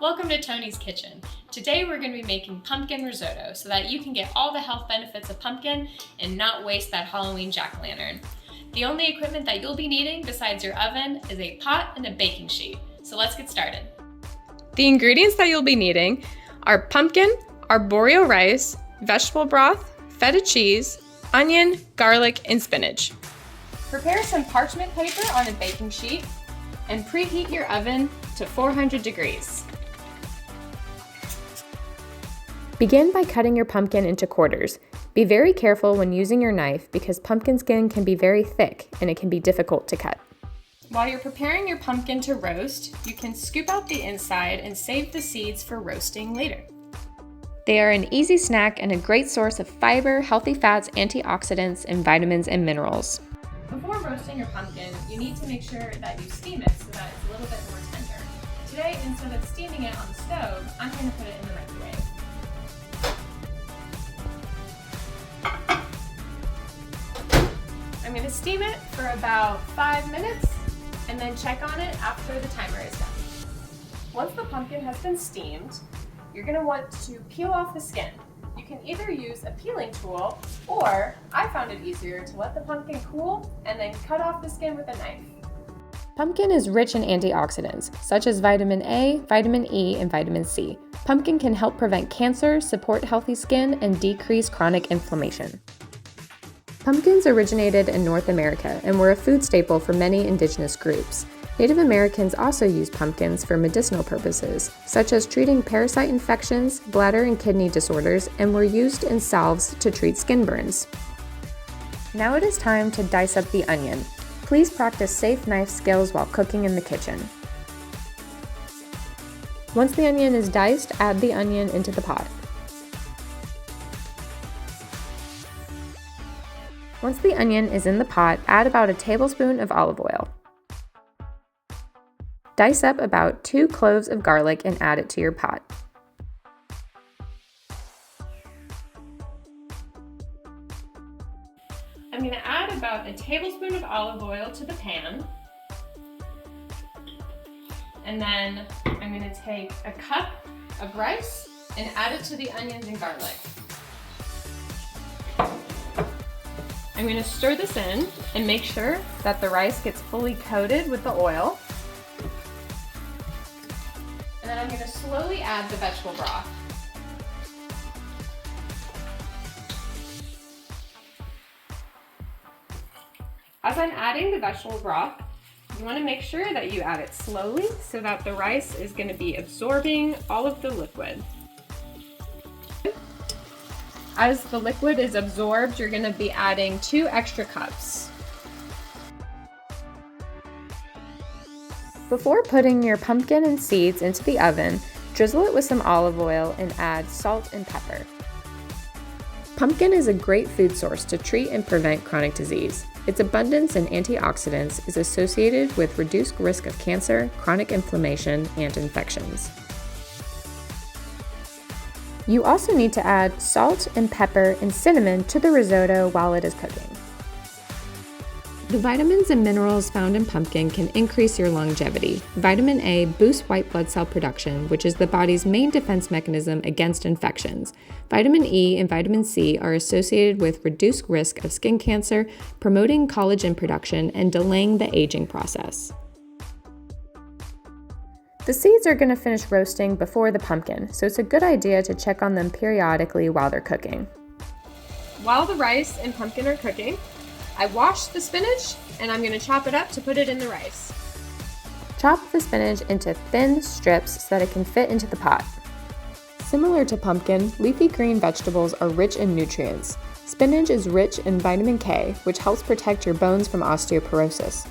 Welcome to Toni's Kitchen. Today we're going to be making pumpkin risotto so that you can get all the health benefits of pumpkin and not waste that Halloween jack-o'-lantern. The only equipment that you'll be needing besides your oven is a pot and a baking sheet. So let's get started. The ingredients that you'll be needing are pumpkin, arborio rice, vegetable broth, feta cheese, onion, garlic, and spinach. Prepare some parchment paper on a baking sheet and preheat your oven to 400 degrees. Begin by cutting your pumpkin into quarters. Be very careful when using your knife because pumpkin skin can be very thick and it can be difficult to cut. While you're preparing your pumpkin to roast, you can scoop out the inside and save the seeds for roasting later. They are an easy snack and a great source of fiber, healthy fats, antioxidants, and vitamins and minerals. Before roasting your pumpkin, you need to make sure that you steam it so that it's a little bit more tender. Today, instead of steaming it on the stove, I'm going to put it in the microwave. I'm going to steam it for about 5 minutes and then check on it after the timer is done. Once the pumpkin has been steamed, you're going to want to peel off the skin. You can either use a peeling tool, or I found it easier to let the pumpkin cool and then cut off the skin with a knife. Pumpkin is rich in antioxidants, such as vitamin A, vitamin E, and vitamin C. Pumpkin can help prevent cancer, support healthy skin, and decrease chronic inflammation. Pumpkins originated in North America and were a food staple for many indigenous groups. Native Americans also used pumpkins for medicinal purposes, such as treating parasite infections, bladder and kidney disorders, and were used in salves to treat skin burns. Now it is time to dice up the onion. Please practice safe knife skills while cooking in the kitchen. Once the onion is diced, add the onion into the pot. Once the onion is in the pot, add about a tablespoon of olive oil. Dice up about 2 cloves of garlic and add it to your pot. I'm going to add about a tablespoon of olive oil to the pan. And then I'm going to take a cup of rice and add it to the onions and garlic. I'm going to stir this in and make sure that the rice gets fully coated with the oil. And then I'm going to slowly add the vegetable broth. As I'm adding the vegetable broth, you want to make sure that you add it slowly so that the rice is going to be absorbing all of the liquid. As the liquid is absorbed, you're going to be adding 2 extra cups. Before putting your pumpkin and seeds into the oven, drizzle it with some olive oil and add salt and pepper. Pumpkin is a great food source to treat and prevent chronic disease. Its abundance in antioxidants is associated with reduced risk of cancer, chronic inflammation, and infections. You also need to add salt and pepper and cinnamon to the risotto while it is cooking. The vitamins and minerals found in pumpkin can increase your longevity. Vitamin A boosts white blood cell production, which is the body's main defense mechanism against infections. Vitamin E and vitamin C are associated with reduced risk of skin cancer, promoting collagen production, and delaying the aging process. The seeds are going to finish roasting before the pumpkin, so it's a good idea to check on them periodically while they're cooking. While the rice and pumpkin are cooking, I washed the spinach and I'm going to chop it up to put it in the rice. Chop the spinach into thin strips so that it can fit into the pot. Similar to pumpkin, leafy green vegetables are rich in nutrients. Spinach is rich in vitamin K, which helps protect your bones from osteoporosis.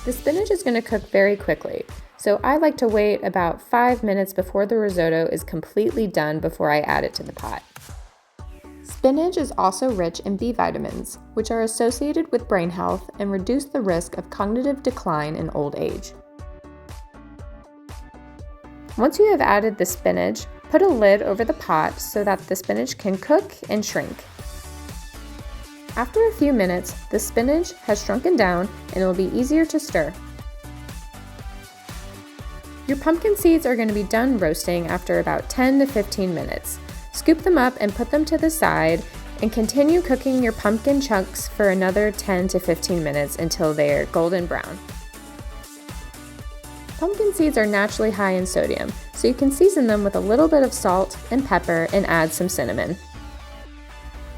The spinach is going to cook very quickly, so I like to wait about 5 minutes before the risotto is completely done before I add it to the pot. Spinach is also rich in B vitamins, which are associated with brain health and reduce the risk of cognitive decline in old age. Once you have added the spinach, put a lid over the pot so that the spinach can cook and shrink. After a few minutes, the spinach has shrunken down and it will be easier to stir. Your pumpkin seeds are going to be done roasting after about 10 to 15 minutes. Scoop them up and put them to the side and continue cooking your pumpkin chunks for another 10 to 15 minutes until they are golden brown. Pumpkin seeds are naturally high in sodium, so you can season them with a little bit of salt and pepper and add some cinnamon.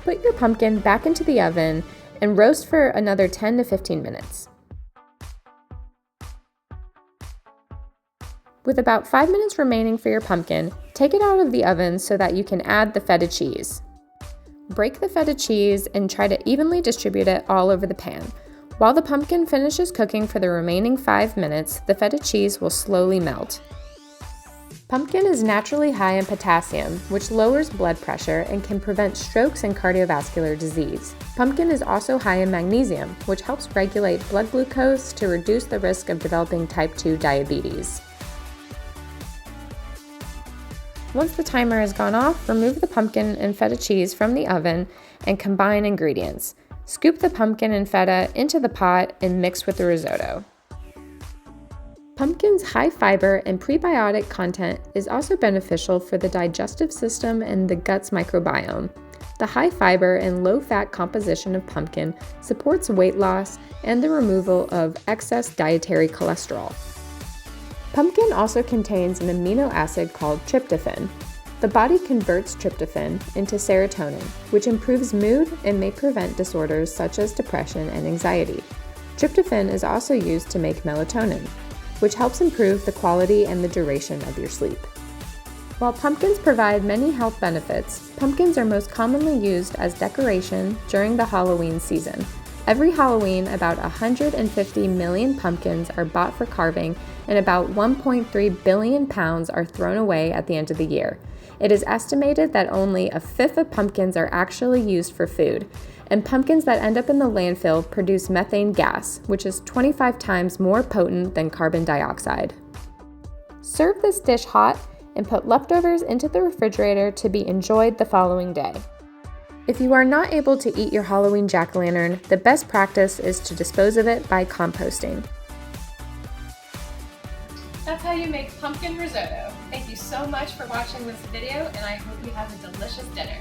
Put your pumpkin back into the oven and roast for another 10 to 15 minutes. With about 5 minutes remaining for your pumpkin, take it out of the oven so that you can add the feta cheese. Break the feta cheese and try to evenly distribute it all over the pan. While the pumpkin finishes cooking for the remaining 5 minutes, the feta cheese will slowly melt. Pumpkin is naturally high in potassium, which lowers blood pressure and can prevent strokes and cardiovascular disease. Pumpkin is also high in magnesium, which helps regulate blood glucose to reduce the risk of developing type 2 diabetes. Once the timer has gone off, remove the pumpkin and feta cheese from the oven and combine ingredients. Scoop the pumpkin and feta into the pot and mix with the risotto. Pumpkin's high fiber and prebiotic content is also beneficial for the digestive system and the gut's microbiome. The high fiber and low fat composition of pumpkin supports weight loss and the removal of excess dietary cholesterol. Pumpkin also contains an amino acid called tryptophan. The body converts tryptophan into serotonin, which improves mood and may prevent disorders such as depression and anxiety. Tryptophan is also used to make melatonin, which helps improve the quality and the duration of your sleep. While pumpkins provide many health benefits, pumpkins are most commonly used as decoration during the Halloween season. Every Halloween, about 150 million pumpkins are bought for carving, and about 1.3 billion pounds are thrown away at the end of the year. It is estimated that only a fifth of pumpkins are actually used for food, and pumpkins that end up in the landfill produce methane gas, which is 25 times more potent than carbon dioxide. Serve this dish hot and put leftovers into the refrigerator to be enjoyed the following day. If you are not able to eat your Halloween jack-o'-lantern, the best practice is to dispose of it by composting. That's how you make pumpkin risotto. Thank you so much for watching this video, and I hope you have a delicious dinner.